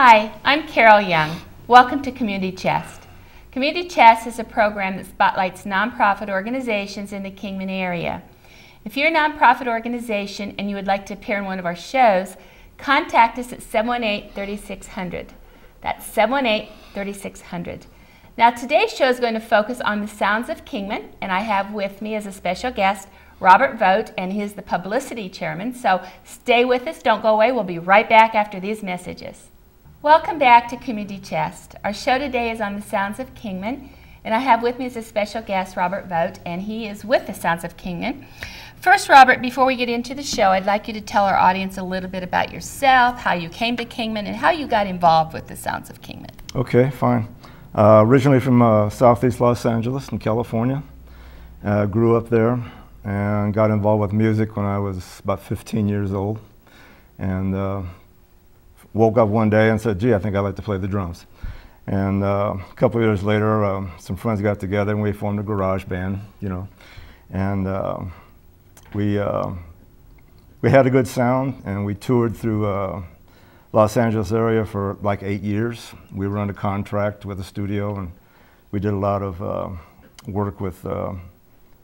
Hi, I'm Carole Young. Welcome to Community Chest. Community Chest is a program that spotlights nonprofit organizations in the Kingman area. If you're a nonprofit organization and you would like to appear in one of our shows, contact us at 718-3600. That's 718-3600. Now today's show is going to focus on the Sounds of Kingman, and I have with me as a special guest Robert Vogt, and he's the publicity chairman. So stay with us, don't go away. We'll be right back after these messages. Welcome back to Community Chest. Our show today is on the Sounds of Kingman, and I have with me as a special guest Robert Vogt, and he is with the Sounds of Kingman. First, Robert, before we get into the show, I'd like you to tell our audience a little bit about yourself, how you came to Kingman, and how you got involved with the Sounds of Kingman. Okay, fine. Originally from southeast Los Angeles in California. Grew up there and got involved with music when I was about 15 years old. And woke up one day and said, gee, I think I'd like to play the drums. And a couple of years later, some friends got together and we formed a garage band, you know. And we had a good sound, and we toured through Los Angeles area for like 8 years. We were under contract with a studio, and we did a lot of work with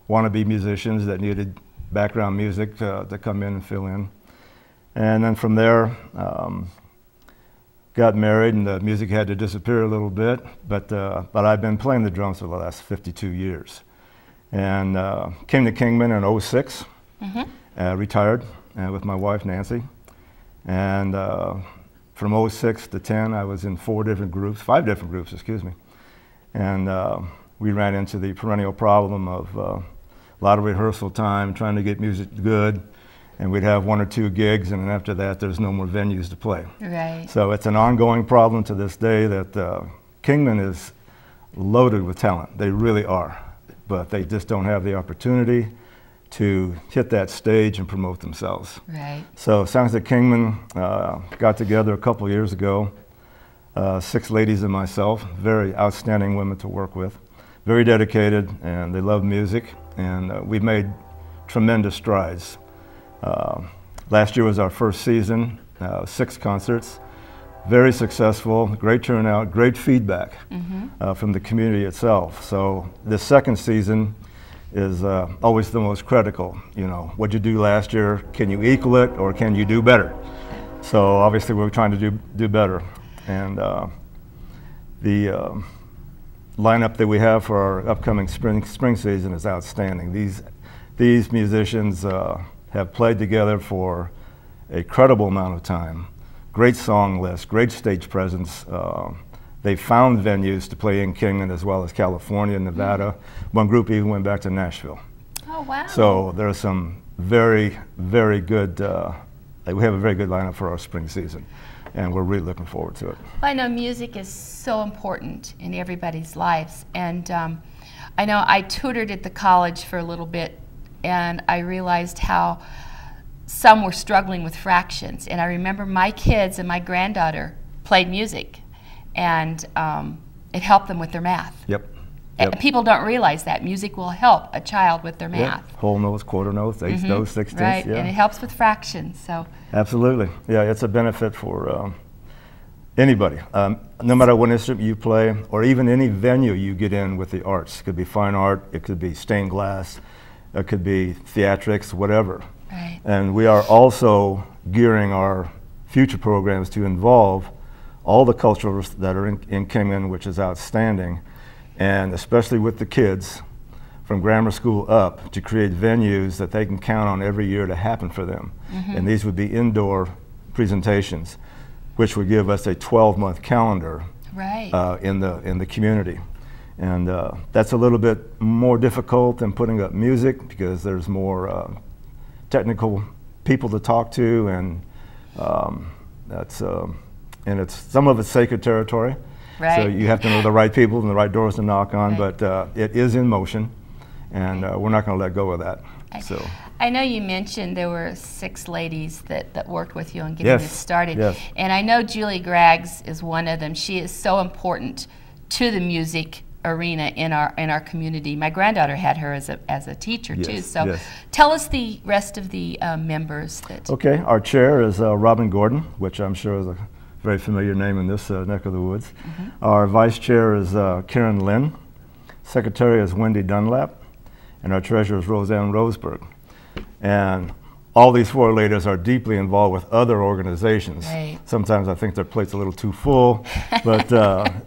wannabe musicians that needed background music to come in and fill in. And then from there, got married, and the music had to disappear a little bit, but I've been playing the drums for the last 52 years. And came to Kingman in '06, retired with my wife Nancy. And from '06 to '10, I was in 5 different groups, excuse me. And we ran into the perennial problem of a lot of rehearsal time, trying to get music good. And we'd have 1 or 2 gigs, and then after that, there's no more venues to play. Right. So it's an ongoing problem to this day that Kingman is loaded with talent. They really are, but they just don't have the opportunity to hit that stage and promote themselves. Right. So Sounds of Kingman got together a couple years ago, 6 ladies and myself, very outstanding women to work with, very dedicated, and they love music, and we've made tremendous strides. Last year was our first season, 6 concerts, very successful, great turnout, great feedback from the community itself. So the second season is always the most critical. You know, what'd you do last year? Can you equal it, or can you do better? So obviously we're trying to do better. And the lineup that we have for our upcoming spring season is outstanding. These musicians have played together for a credible amount of time. Great song list, great stage presence. They found venues to play in Kingman as well as California and Nevada. One group even went back to Nashville. Oh, wow. So there's some very, very good, we have a very good lineup for our spring season, and we're really looking forward to it. Well, I know music is so important in everybody's lives, and I know I tutored at the college for a little bit, and I realized how some were struggling with fractions. And I remember my kids and my granddaughter played music, and it helped them with their math. Yep. And people don't realize that music will help a child with their math. Yep. Whole notes, quarter notes, eighths notes, sixteenths. Right, yeah. and it helps with fractions. So absolutely, yeah, it's a benefit for anybody. No matter what instrument you play, or even any venue you get in with the arts. It could be fine art, it could be stained glass, it could be theatrics, whatever. Right. And we are also gearing our future programs to involve all the cultures that are in Kingman, which is outstanding, and especially with the kids from grammar school up, to create venues that they can count on every year to happen for them. And these would be indoor presentations, which would give us a 12-month calendar in the community. And that's a little bit more difficult than putting up music, because there's more technical people to talk to, and it's some of it's sacred territory. Right. So you have to know the right people and the right doors to knock on. Right. But it is in motion, and we're not going to let go of that. I know you mentioned there were 6 ladies that worked with you on getting this started. Yes. And I know Julie Graggs is one of them. She is so important to the music arena in our community. My granddaughter had her as a teacher too. So tell us the rest of the members. Okay, our chair is Robin Gordon, which I'm sure is a very familiar name in this neck of the woods. Our vice chair is Karen Lynn. Secretary is Wendy Dunlap. And our treasurer is Roseanne Roseberg. And all these four ladies are deeply involved with other organizations. Right. Sometimes I think their plate's a little too full, but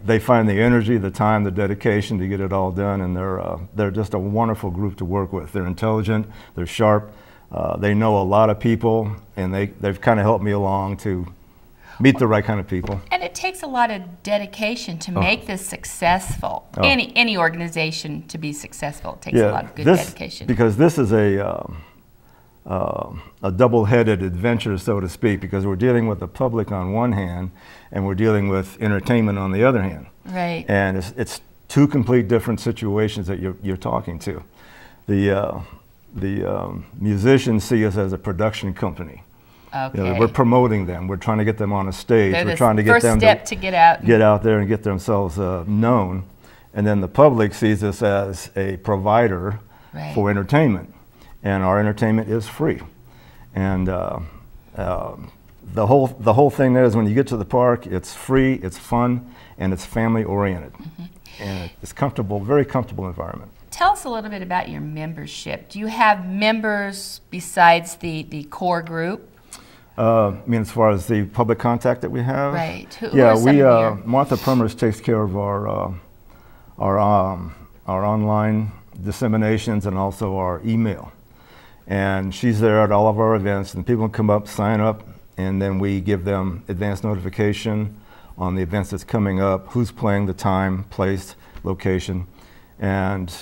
they find the energy, the time, the dedication to get it all done, and they're just a wonderful group to work with. They're intelligent, they're sharp, they know a lot of people, and they've kind of helped me along to meet the right kind of people. And it takes a lot of dedication to make this successful. Any organization to be successful, it takes a lot of good dedication. Because this is a double-headed adventure, so to speak, because we're dealing with the public on one hand, and we're dealing with entertainment on the other hand. Right. And it's two complete different situations that you're talking to. The musicians see us as a production company. Okay. You know, we're promoting them. We're trying to get them on a stage. They're we're trying to get first them step to get out there and get themselves known. And then the public sees us as a provider for entertainment. And our entertainment is free. And the whole thing there is when you get to the park, it's free, it's fun, and it's family oriented. And it's comfortable, very comfortable environment. Tell us a little bit about your membership. Do you have members besides the core group? I mean, as far as the public contact that we have? Right. Who yeah, are some of Martha Premers takes care of our online disseminations and also our email. And she's there at all of our events, and people can come up, sign up, and then we give them advance notification on the events that's coming up, who's playing, the time, place, location. And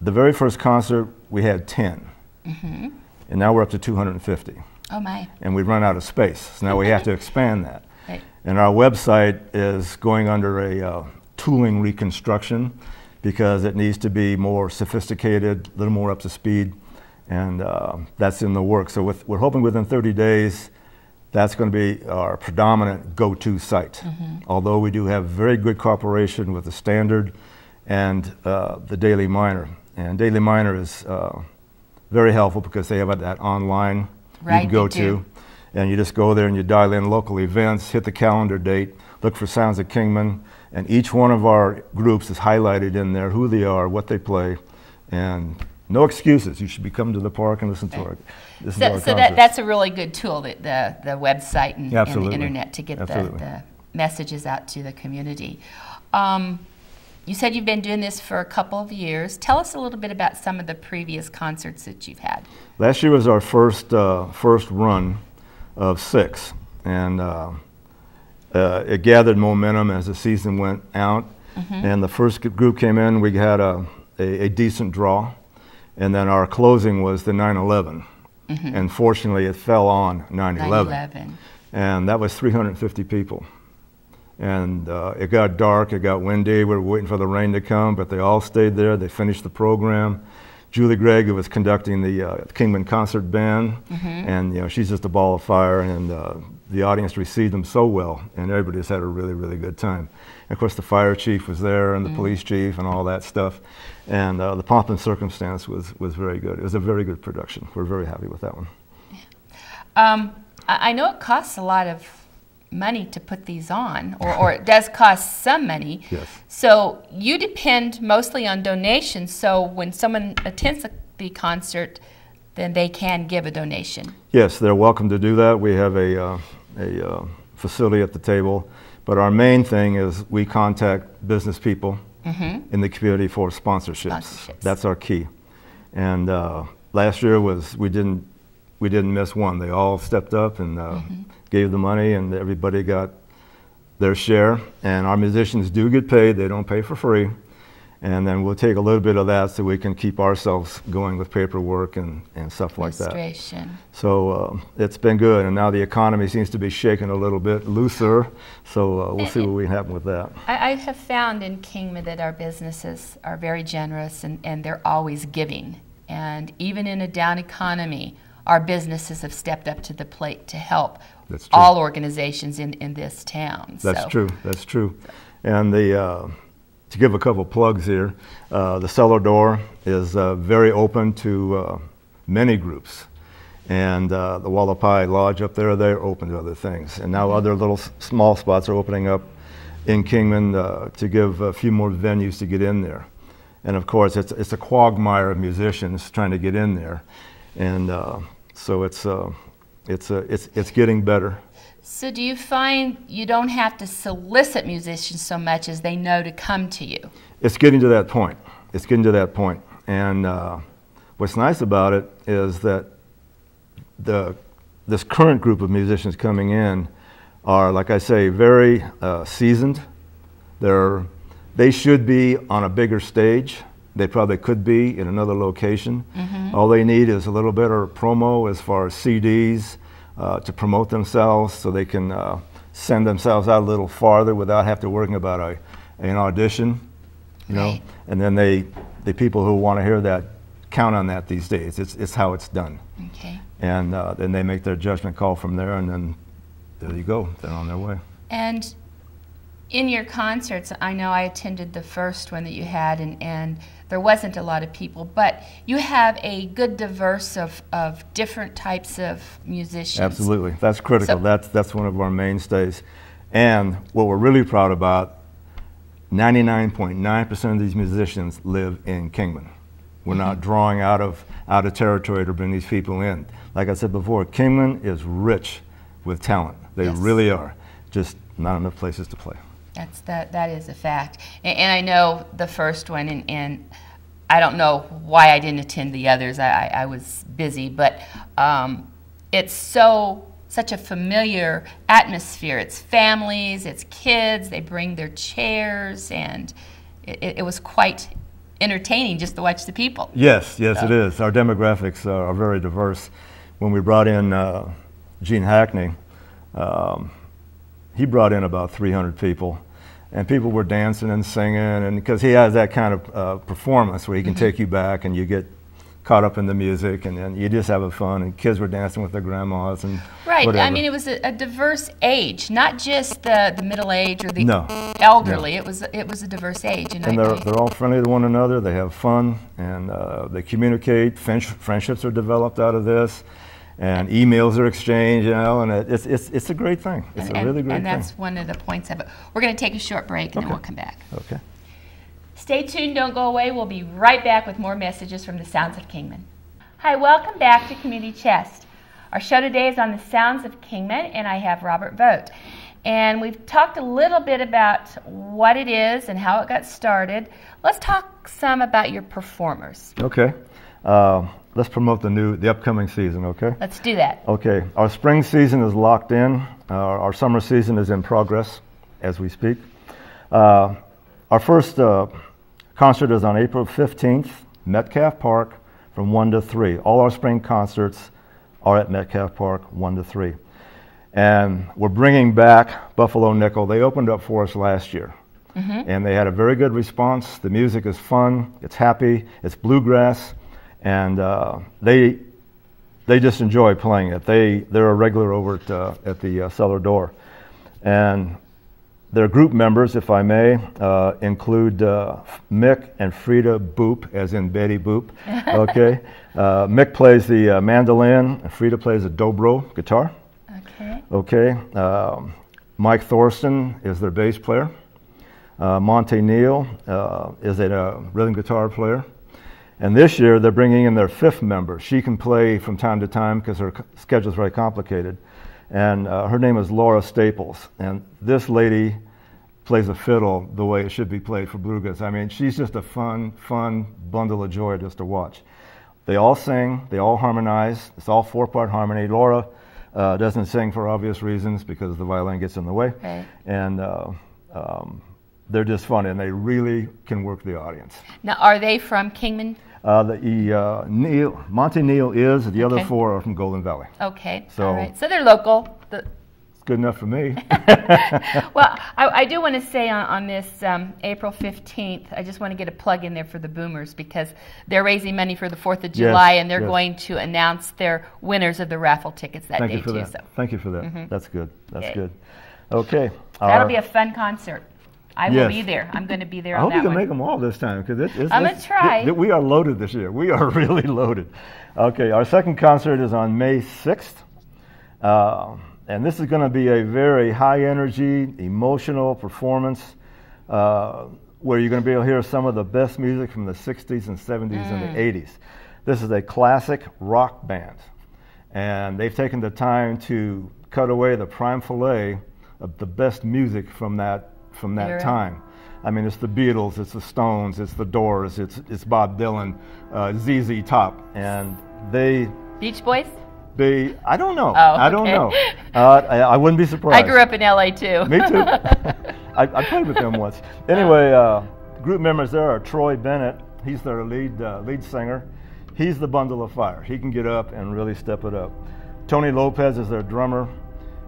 the very first concert, we had 10. And now we're up to 250. Oh my. And we've run out of space, so now we have to expand that. Right. And our website is going under a tooling reconstruction because it needs to be more sophisticated, a little more up to speed. And that's in the works. So we're hoping within 30 days, that's going to be our predominant go-to site. Although we do have very good cooperation with the Standard and the Daily Miner. And Daily Miner is very helpful because they have that online you can go to. And you just go there and you dial in local events, hit the calendar date, look for Sounds of Kingman, and each one of our groups is highlighted in there, who they are, what they play, and no excuses. You should be coming to the park and listen to our concerts. So that's a really good tool, the website and the internet to get the messages out to the community. You said you've been doing this for a couple of years. Tell us a little bit about some of the previous concerts that you've had. Last year was our first run of 6, and it gathered momentum as the season went out. And the first group came in, we had a decent draw. And then our closing was the 9/11. And fortunately, it fell on 9/11. And that was 350 people. And it got dark, it got windy, we were waiting for the rain to come, but they all stayed there, they finished the program. Julie Gregg, who was conducting the Kingman Concert Band, and you know, she's just a ball of fire, and the audience received them so well, and everybody just had a really, really good time. And of course, the fire chief was there, and the police chief, and all that stuff. And the pomp and circumstance was very good. It was a very good production. We're very happy with that one. I know it costs a lot of money to put these on, or it does cost some money. Yes. So you depend mostly on donations, so when someone attends the concert, then they can give a donation. Yes, they're welcome to do that. We have a facility at the table, but our main thing is we contact business people in the community for sponsorships. That's our key. And last year we didn't miss one. They all stepped up and gave the money, and everybody got their share. And our musicians do get paid. They don't pay for free. And then we'll take a little bit of that so we can keep ourselves going with paperwork and stuff like that. So it's been good, and now the economy seems to be shaking a little bit looser, so we'll see what we happen with that. I have found in Kingman that our businesses are very generous, and they're always giving. And even in a down economy, our businesses have stepped up to the plate to help all organizations in this town. That's true, that's true. And to give a couple plugs here, the cellar door is very open to many groups. And the Wallapai Lodge up there, they're open to other things. And now other little small spots are opening up in Kingman to give a few more venues to get in there. And of course, it's a quagmire of musicians trying to get in there. And so it's getting better. So do you find you don't have to solicit musicians so much as they know to come to you? It's getting to that point. It's getting to that point. And what's nice about it is that this current group of musicians coming in are, like I say, very seasoned. They should be on a bigger stage. They probably could be in another location. All they need is a little bit of promo as far as CDs to promote themselves, so they can send themselves out a little farther without having to worry about an audition, you know. And then the people who want to hear that count on that these days. It's how it's done. Okay. And then they make their judgment call from there, and then there you go. They're on their way. And in your concerts, I know I attended the first one that you had, and there wasn't a lot of people, but you have a good diverse of different types of musicians. Absolutely. That's critical. So, that's one of our mainstays. And what we're really proud about, 99.9% of these musicians live in Kingman. We're not drawing out of territory to bring these people in. Like I said before, Kingman is rich with talent. They really are. Just not enough places to play. That is a fact. And I know the first one, and I don't know why I didn't attend the others. I was busy, but it's such a familiar atmosphere. It's families, it's kids, they bring their chairs, and it was quite entertaining just to watch the people. Yes, it is. Our demographics are very diverse. When we brought in Gene Hackney, he brought in about 300 people, and people were dancing and singing, and because he has that kind of performance where he can take you back and you get caught up in the music, and then you just have fun, and kids were dancing with their grandmas and whatever. I mean, it was a diverse age, not just the middle age or the elderly. It was a diverse age. And they're all friendly to one another. They have fun, and they communicate. Friendships are developed out of this, and emails are exchanged, you know, and it's a great thing. It's a really great thing. And that's one of the points of it. We're going to take a short break, and then we'll come back. Okay. Stay tuned, don't go away. We'll be right back with more messages from the Sounds of Kingman. Hi, welcome back to Community Chest. Our show today is on the Sounds of Kingman, and I have Robert Vogt. And we've talked a little bit about what it is and how it got started. Let's talk some about your performers. Okay. Let's promote the upcoming season, okay? Let's do that. Okay. Our spring season is locked in. Our summer season is in progress as we speak. Our first concert is on April 15th, Metcalf Park, from 1 to 3. All our spring concerts are at Metcalf Park, 1 to 3. And we're bringing back Buffalo Nickel. They opened up for us last year. And they had a very good response. The music is fun, it's happy, it's bluegrass, and they just enjoy playing it. They're a regular over at the cellar door. And their group members, if I may, include Mick and Frida Boop, as in Betty Boop. Okay, Mick plays the mandolin, and Frida plays the dobro guitar. Okay. Mike Thorsten is their bass player. Monte Neal is a rhythm guitar player. And this year they're bringing in their 5th member. She can play from time to time because her schedule is very complicated. And her name is Laura Staples. And this lady plays a fiddle the way it should be played for bluegrass. I mean, she's just a fun bundle of joy just to watch. They all sing, they all harmonize. It's all 4-part harmony. Laura doesn't sing for obvious reasons because the violin gets in the way. Right. And they're just fun, and they really can work the audience. Now, are they from Kingman? Monte Neal is. The other 4 are from Golden Valley. Okay. So, all right. So they're local. It's good enough for me. Well, I do want to say on this April 15th, I just want to get a plug in there for the Boomers because they're raising money for the 4th of July, and they're going to announce their winners of the raffle tickets that day too. Thank you for that. That's good. That's good. Okay. That'll be a fun concert. I will be there. I'm going to be there I on hope that you can one. make them all this time, because I'm going to try. we are loaded this year. We are really loaded. Okay, our second concert is on May 6th. And this is going to be a very high-energy, emotional performance where you're going to be able to hear some of the best music from the 60s and 70s and the 80s. This is a classic rock band, and they've taken the time to cut away the prime fillet of the best music from that time. I mean, it's the Beatles, it's the Stones, it's the Doors, it's Bob Dylan, ZZ Top, and they... Beach Boys? I don't know. Oh, I don't know. I wouldn't be surprised. I grew up in LA too. Me too. I played with them once. Anyway, group members there are Troy Bennett. He's their lead singer. He's the bundle of fire. He can get up and really step it up. Tony Lopez is their drummer.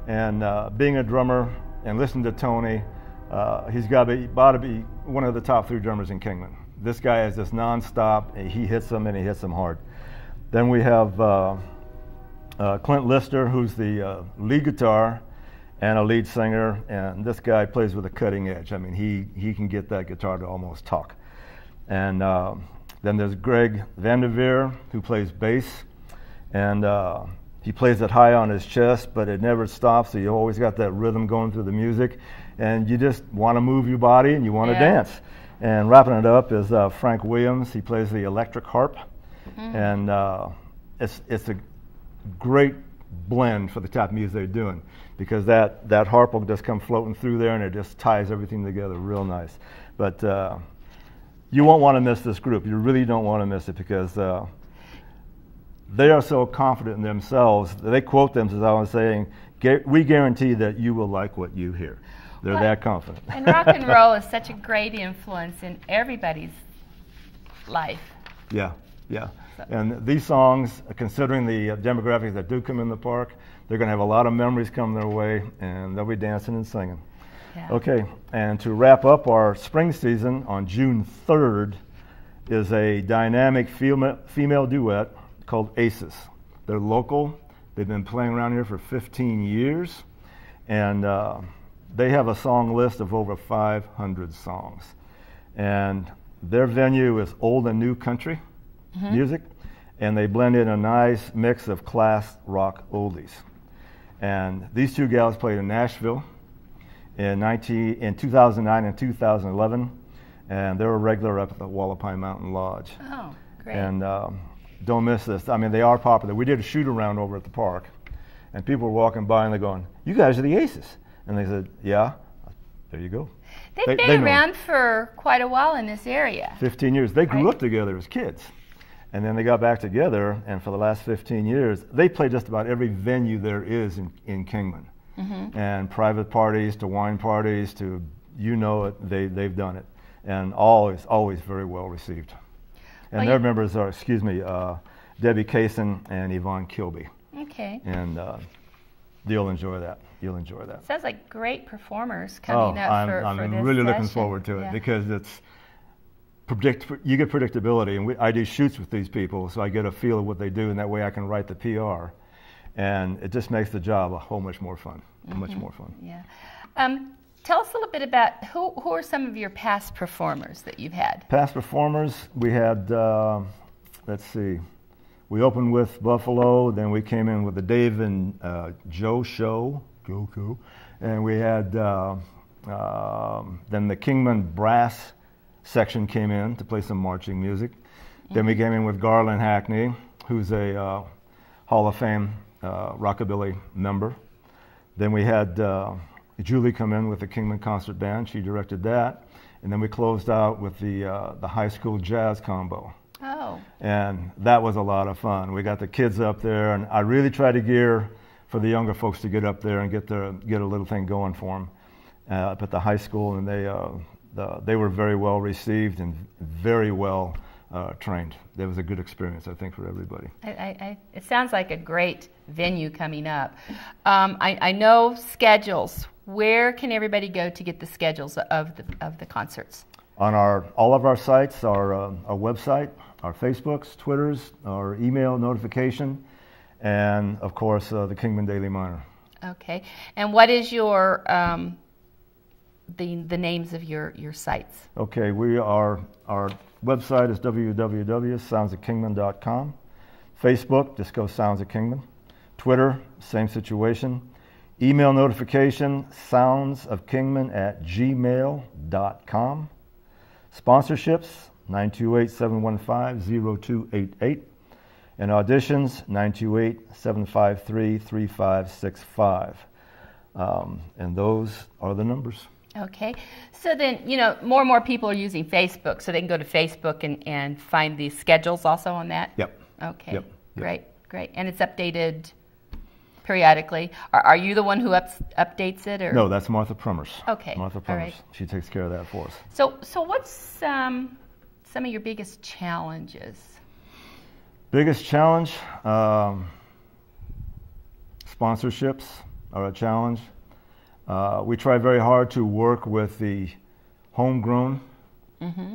And being a drummer and listening to Tony, he's got to be one of the top 3 drummers in Kingman. This guy is just nonstop. He hits them, and he hits them hard. Then we have Clint Lister, who's the lead guitar and a lead singer, and this guy plays with a cutting edge. I mean, he can get that guitar to almost talk. And then there's Greg Vanderveer, who plays bass, and he plays it high on his chest, but it never stops, so you always got that rhythm going through the music, and you just want to move your body and you want to dance. And wrapping it up is Frank Williams. He plays the electric harp, and it's a great blend for the type of music they're doing, because that harp will just come floating through there, and it just ties everything together real nice. But you won't want to miss this group. You really don't want to miss it, because they are so confident in themselves. They quote them, as I was saying, we guarantee that you will like what you hear. They're that confident. And rock and roll is such a great influence in everybody's life. Yeah. And these songs, considering the demographics that do come in the park, they're going to have a lot of memories come their way, and they'll be dancing and singing. Yeah. Okay, and to wrap up our spring season, on June 3rd is a dynamic female duet called Aces. They're local. They've been playing around here for 15 years, and they have a song list of over 500 songs. And their venue is old and new country music, and they blend in a nice mix of class rock oldies. And these 2 gals played in Nashville in 2009 and 2011, and they were regular up at the Wallapai Mountain Lodge. Oh, great. And don't miss this. I mean, they are popular. We did a shoot around over at the park, and people were walking by and they're going, "You guys are the Aces." And they said, "Yeah." There you go. They've been around for quite a while in this area. 15 years. They grew up together as kids. And then they got back together, and for the last 15 years, they play just about every venue there is in Kingman. And private parties to wine parties to, you know it, they've done it. And always very well received. And their members are, Debbie Kaysen and Yvonne Kilby. Okay. And you'll enjoy that. Sounds like great performers coming up for this I'm really looking session. forward to it, because you get predictability, and I do shoots with these people, so I get a feel of what they do, and that way I can write the PR, and it just makes the job a whole much more fun. Much more fun. Yeah. Tell us a little bit about who are some of your past performers that you've had? Past performers, we had, let's see, we opened with Buffalo, then we came in with the Dave and Joe show, and we had then the Kingman Brass section came in to play some marching music. Then we came in with Garland Hackney, who's a Hall of Fame rockabilly member. Then we had Julie come in with the Kingman Concert Band. She directed that. And then we closed out with the high school jazz combo. Oh. And that was a lot of fun. We got the kids up there, and I really tried to gear for the younger folks to get up there and get a little thing going for them up at the high school, and they were very well received and very well trained. It was a good experience, I think, for everybody. It sounds like a great venue coming up. I know schedules. Where can everybody go to get the schedules of the concerts? On all of our sites, our website, our Facebooks, Twitters, our email notification, and of course the Kingman Daily Monitor. Okay. And what is your the names of your sites. Okay, our website is www.soundsofkingman.com. Facebook, just go Sounds of Kingman. Twitter, same situation. Email notification, soundsofkingman@gmail.com. Sponsorships, 928-715-0288. And auditions, 928-753-3565. And those are the numbers. Okay. So then, more and more people are using Facebook, so they can go to Facebook and find the schedules also on that? Yep. Okay. Yep. Great. And it's updated periodically. Are you the one who updates it? Or? No, that's Martha Prummers. Okay. Martha Prummers. All right. She takes care of that for us. So what's some of your biggest challenges? Biggest challenge, sponsorships are a challenge. We try very hard to work with the homegrown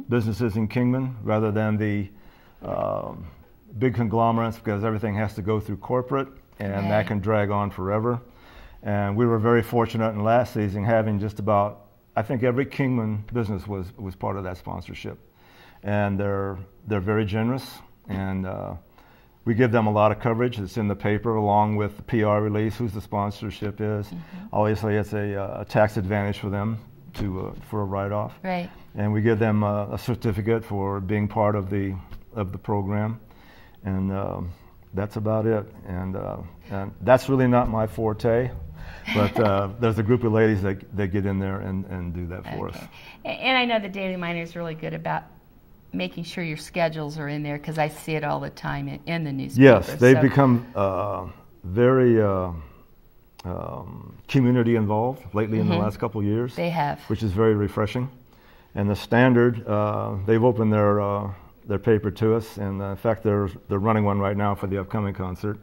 businesses in Kingman rather than the big conglomerates, because everything has to go through corporate, and that can drag on forever. And we were very fortunate in last season having just about, I think every Kingman business was part of that sponsorship. And they're very generous, and we give them a lot of coverage. It's in the paper along with the PR release, who the sponsorship is. Obviously, it's a tax advantage for them for a write-off. Right. And we give them a certificate for being part of the program, and that's about it. And that's really not my forte, but there's a group of ladies that get in there and do that for us. And I know the Daily Miner is really good about making sure your schedules are in there, because I see it all the time in the newspaper. Yes, they've become very community involved lately in the last couple of years. They have. Which is very refreshing. And the Standard, they've opened their paper to us, and in fact they're running one right now for the upcoming concert.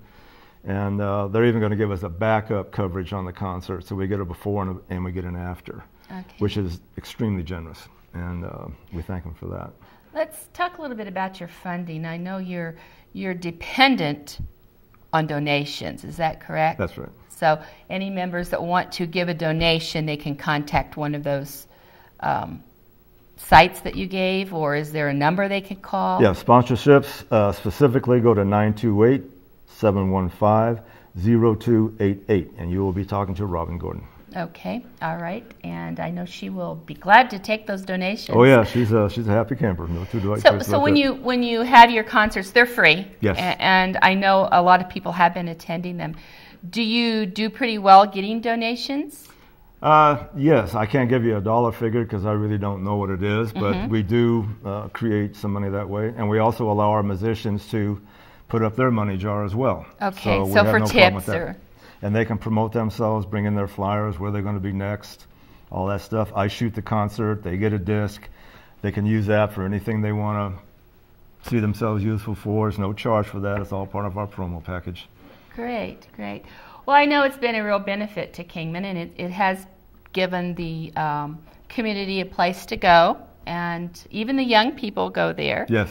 And they're even going to give us a backup coverage on the concert, so we get a before and we get an after, which is extremely generous, and we thank them for that. Let's talk a little bit about your funding. I know you're dependent on donations. Is that correct? That's right. So any members that want to give a donation, they can contact one of those sites that you gave, or is there a number they could call? Yeah, sponsorships specifically go to 928-715-0288, and you will be talking to Robin Gordon. Okay, all right, and I know she will be glad to take those donations. Oh yeah, she's a happy camper. No two ways. So when you have your concerts, they're free. Yes. And I know a lot of people have been attending them. Do you do pretty well getting donations? Yes, I can't give you a dollar figure because I really don't know what it is, but we do create some money that way, and we also allow our musicians to put up their money jar as well. Okay, so for tips or. And they can promote themselves, bring in their flyers, where they're going to be next, all that stuff. I shoot the concert, they get a disc, they can use that for anything they want to see themselves useful for. There's no charge for that, it's all part of our promo package. Great. Well, I know it's been a real benefit to Kingman, and it has given the community a place to go, and even the young people go there. Yes.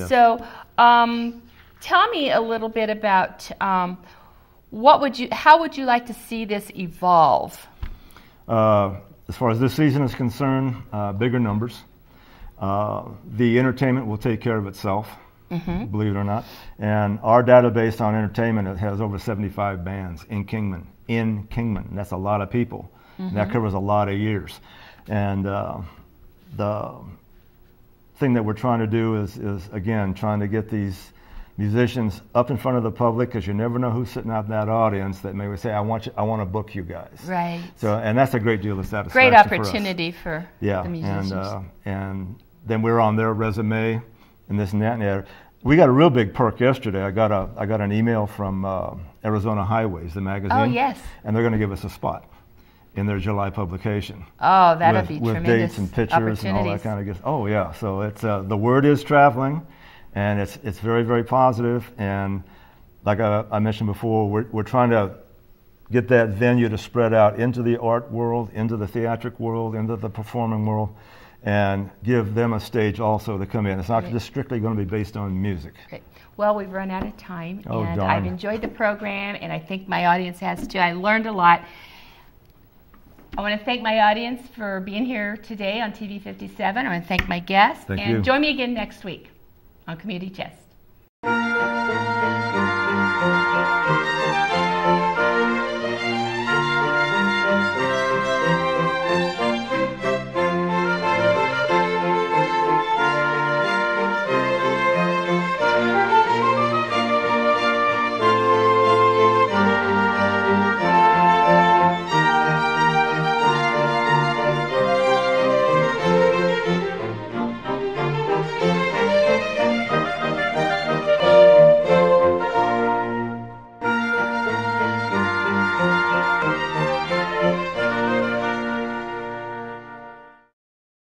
So tell me a little bit about how would you like to see this evolve? As far as this season is concerned, bigger numbers. The entertainment will take care of itself, believe it or not. And our database on entertainment has over 75 bands in Kingman. And that's a lot of people. And that covers a lot of years. And the thing that we're trying to do is again, trying to get these musicians up in front of the public, because you never know who's sitting out in that audience that may say, I want to book you guys. Right. So, and that's a great deal of satisfaction. Great opportunity for the musicians. And then we're on their resume and this and that. And we got a real big perk yesterday. I got an email from Arizona Highways, the magazine. Oh, yes. And they're going to give us a spot in their July publication. Oh, that'd be tremendous. With dates and pictures and all that kind of stuff. Oh, yeah. So it's the word is traveling. And it's very, very positive. And like I mentioned before, we're trying to get that venue to spread out into the art world, into the theatric world, into the performing world, and give them a stage also to come in. It's not just strictly going to be based on music. Great. Well, we've run out of time, and darn. I've enjoyed the program, and I think my audience has too. I learned a lot. I want to thank my audience for being here today on TV 57. I want to thank my guests. Thank and you. Join me again next week on Community Chest.